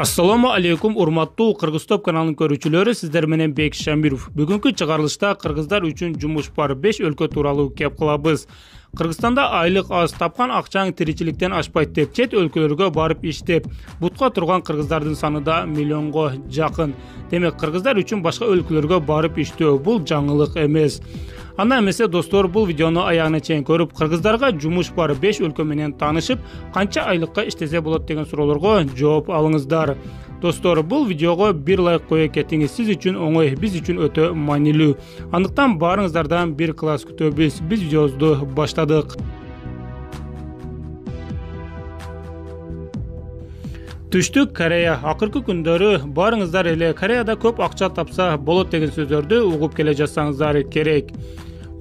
Assalamu alaikum урматтуу Кыргызтоп каналынын көрүүчүлөрү, сиздер менен Бек Шамиров. Бүгүнкү чыгарылышта кыргыздар үчүн жумуш бар 5 өлкө тууралуу кеп кылабыз. Кыргызстанда айлык аз, тапкан акчаң тиричиликтен ашпайт деп чет өлкөлөргө барып иштеп, бутка турган кыргыздардын саны да миллионго жакын. Демек, кыргыздар үчүн башка өлкөлөргө барып иштөө бул жаңылык эмес. Анда эмесе достор, бул видеону аягына чейин көрүп, кыргыздарга жумуш бар 5 өлкө менен таанышып, канча айлыкка иштесе болот деген суроолорго жооп алыңыздар. Достор, бул видеого бир лайк кое кетиңиз. Сиз үчүн оңой, биз үчүн өтө маанилүү. Андыктан баарыңыздардан бир класс күтөбүз. Биз видеобузду баштадык. Түштүк Корея. Акыркы күндөрү баарыңыздар эле Кореяда көп акча тапса болот деген сөздөрдү угуп келе жатсаңыздар керек.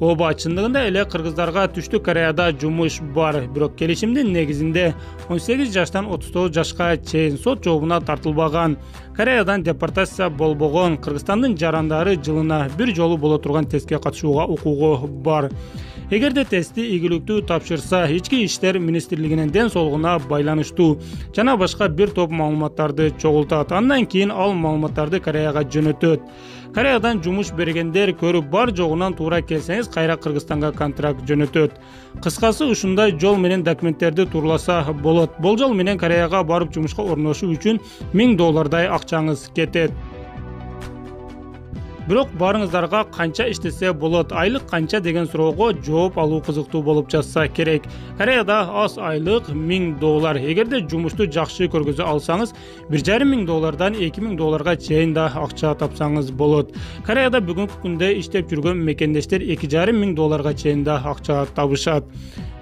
Оба, чындыгында эле кыргыздарга Түштүк Кореяда жумуш бар, бирок келишимдин негизинде 18 жаштан 39 жашка чейин сот жообуна тартылбаган, Кореядан депортация болбогон Кыргызстандын жарандары жылына бир жолу боло турган тестке катышууга укугу бар. Эгерде тестти ийгиликтүү тапшырса, ички иштер министрлигинин ден соолугуна байланыштуу жана башка бир топ маалыматтарды чогултат. Андан кийин ал маалыматтарды Кореяга жөнөтөт. Кореядан жумуш бергендер көрүп бар жогунан туура келсеңиз, кайра Кыргызстанга контракт жөнөтөт. Кыскасы, ушундай жол менен документтерди турласа болот. Болжол менен Кореяга барып жумушка орношуу үчүн $1000 акчаңыз кетет. Бирок баарыңыздарга канча иштесе болот, айлык канча деген суроого жооп алуу кызыктуу болуп жатса керек. Кореяда аз айлык $1000. Эгерде жумушту жакшы көргөзө алсаңыз, $1500 $2000 чейин да акча тапсаңыз болот. Кореяда бүгүнкү күндө иштеп жүргөн мекендештер $2500 чейин да акча табышат.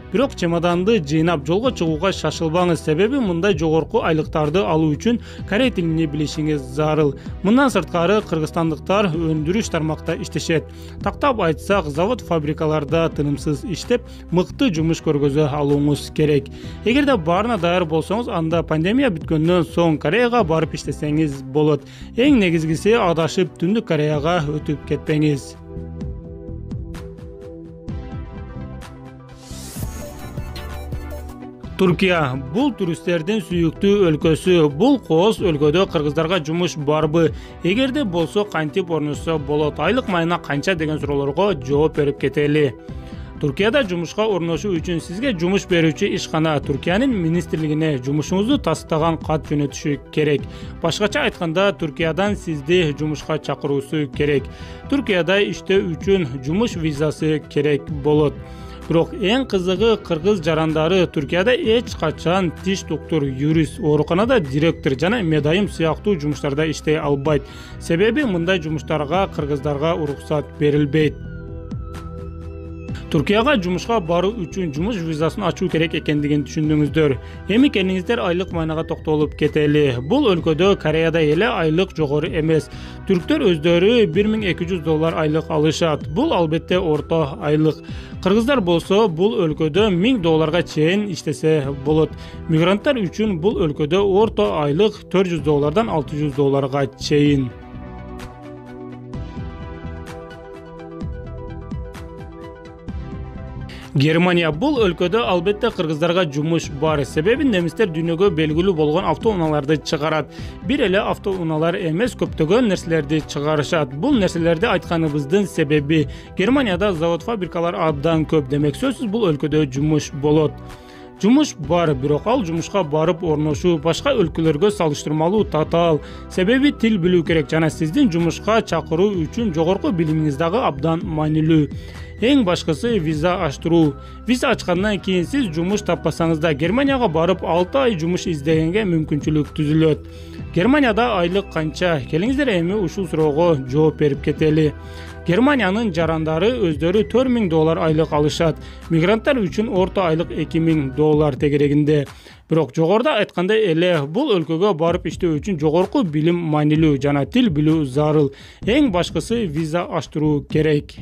Бирок чемоданды жыйнап жолго чыгууга шашылбаңыз, себеби мындай жогорку айлыктарды алуу үчүн корей тилин билишиңиз зарыл. Мындан сырткары кыргызстандыктар өндүрүш тармакта иштешет. Тактап айтсак, завод фабрикаларда тынымсыз иштеп, мыкты жумуш көргөзө алууңуз керек. Эгерде баарына даяр болсоңуз, анда пандемия бүткөндөн соң Кореяга барып иштесеңиз болот. Эң негизгиси, адашып Түндүк Кореяга өтүп кетпеңиз. Туркия. Бул туристтердин сүйүктүү өлкөсү. Бул кооз өлкөдө кыргыздарга жумуш барбы? Эгерде болсо, кантип орношсо болот? Айлык майына канча деген суроолорго жооп берип кетели. Туркияда жумушка орношуу үчүн сизге жумуш берүүчү ишкана Туркиянын министрлигине жумушуңузду тастаган кат жөнөтүшү керек. Башкача айтканда, Туркиядан сизди жумушка чакыруусу керек. Туркияда иштөө үчүн жумуш визасы керек болот. Бирок эң кызыгы, кыргыз жарандары Туркияда эч качан тиш доктор, юрист, ооруканада директор жана медайым сыяктуу жумуштарда иштей албайт. Себеби мындай жумуштарга кыргыздарга уруксат берилбейт. Туркияга жумушка баруу үчүн жумуш визасын ачуу керек экендигин түшүндүңүздөр. Эми келиңиздер айлык майнага токтолуп кетели. Бул өлкөдө Кореяда эле айлык жогору эмес. Түрктөр өздөрү $1200 айлык алышат. Бул албетте орто айлык. Кыргыздар болсо бул өлкөдө $1000 чейин иштесе болот. Мигранттар үчүн бул өлкөдө орто айлык $400 $600 чейин. Германия. Бул өлкөдө албетте кыргыздарга жумуш бар. Себеби немистер дүйнөгө белгилүү болгон автоунааларды чыгарат. Бир эле автоунаалар эмес, көптөгөн нерселерди чыгарышат. Бул нерселерди айтканыбыздын себеби Германияда завод фабрикалар абдан көп. Демек, сөзсүз бул өлкөдө жумуш болот. Жумуш бар, бирок ал жумушка барып орношуу башка өлкөлөргө салыштырмалуу татаал. Себеби тил билүү керек жана сиздин жумушка чакыруу үчүн жогорку билимиңиз дагы абдан маанилүү. Эң башкысы виза аштыруу. Виза ачкандан кийин сиз жумуш таппасаңыз да Германияга барып 6 ай жумуш издегенге мүмкүнчүлүк түзүлөт. Германияда айлык канча? Келиңиздер эми ушул суроого жооп берип кетели. Германиянын жарандары өздөрү $4000 айлык алышат. Мигранттар үчүн орто айлык $2000 тегерегинде. Бирок жогоруда айткандай эле, бул өлкөгө барып иштөө үчүн жогорку билим маанилүү жана тил билүү зарыл. Эң башкысы виза аштыруу керек.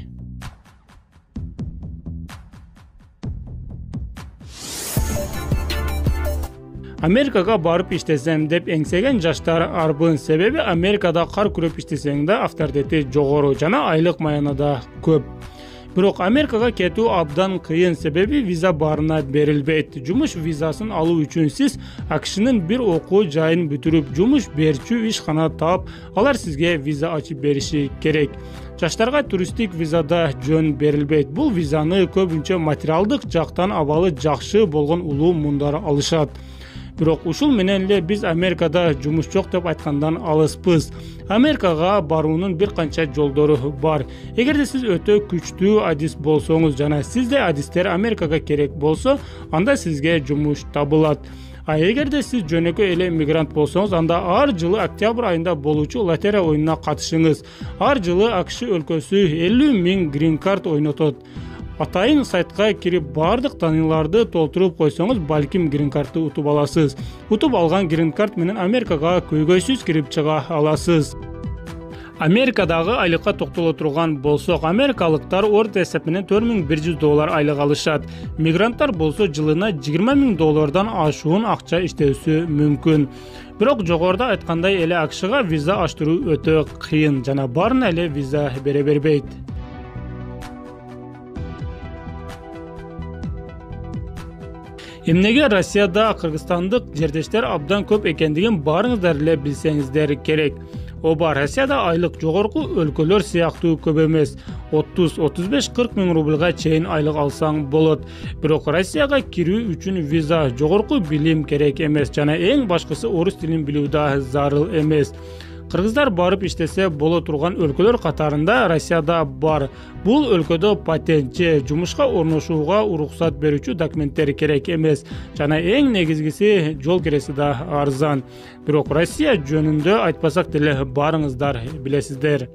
Америкага барып иштесем деп эңсеген жаштар арбын. Себеби Америкада кар күрөп иштесең да авторитети жогору жана айлык майына да көп. Бирок Америкага кетүү абдан кыйын, себеби виза баарына берилбейт. Жумуш визасын алуу үчүн сиз AQShnын бир окуу жайын бүтүрүп, жумуш берчү ишкана таап, алар сизге виза ачып бериши керек. Жаштарга туристтик визада жөн берилбейт. Бул визаны көбүнчө материалдык жактан абалы жакшы болгон улуу мундар алышат. Бирок ушул менен эле биз Америкада жумуш жок деп айткандан алыспыз. Америкага баруунун бир канча жолдору бар. Эгерде сиз өтө күчтүү адис болсоңуз жана сизде адистер Америкага керек болсо, анда сизге жумуш табылат. А эгерде сиз жөнөкөй эле мигрант болсоңуз, анда ар жылы октябрь айында болуучу лотерея оюнуна катышыңыз. Ар жылы AQSh өлкөсү 50 000 green card ойнотот. Атайын сайтка кирип бардык таныйларды толтуруп койсоңуз, балким green cardты утуп аласыз. Утуп алган green card менен Америкага көйгөйсүз кирип чыга аласыз. Америкадагы айлыкка токтоло турган болсок, америкалыктар орто эсеп менен $4100 айлык алышат. Мигранттар болсо жылына $20,000 ашуун акча иштөөсү мүмкүн. Бирок жогоруда айткандай эле AQShга виза аштыруу өтө кыйын жана баарына эле виза бере бербейт. Эмнеге Россияда кыргызстандык жердештер абдан көп экендигин баарыңыздар эле билсеңиздер керек. Оба Россияда айлык жогорку өлкөлөр сыяктуу көп эмес. 30-35-40 миң рубльга чейин айлык алсаң болот. Бирок Россияга кирүү үчүн виза, жогорку билим керек эмес жана эң башкысы орус тилин билүү да зарыл эмес. Кыргыздар барып иштесе боло турган өлкөлөр катарында Россияда бар. Бул өлкөдө патент же жумушка орношууга уруксат берүүчү документтер керек эмес жана эң негизгиси жол киреси да арзан. Бирок Россия жөнүндө айтпасак деле баарыңыздар билесиздер.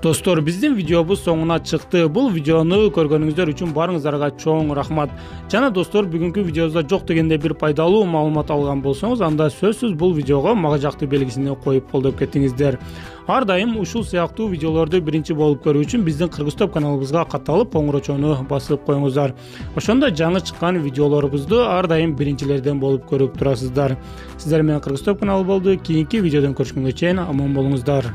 Достор, биздин видеобуз соңуна чыкты. Бул видеону көргөнүңүздөр үчүн баарыңыздарга чоң рахмат. Жана достор, бүгүнкү видеобузда жок дегенде бир пайдалуу маалымат алган болсоңуз, анда сөзсүз бул видеого мага жакты белгисине коюп колдоп кеттиңиздер. Ар дайым ушул сыяктуу видеолорду биринчи болуп көрүү үчүн биздин Кыргызтоп каналыбызга катталып, коңгурочону басып коюңуздар. Ошондо жаңы чыккан видеолорубузду ар дайым биринчилерден болуп көрүп турасыздар. Сиздер менен Кыргызтоп каналы болду. Кийинки видеодон көрүшкөнгө чейин аман болуңуздар.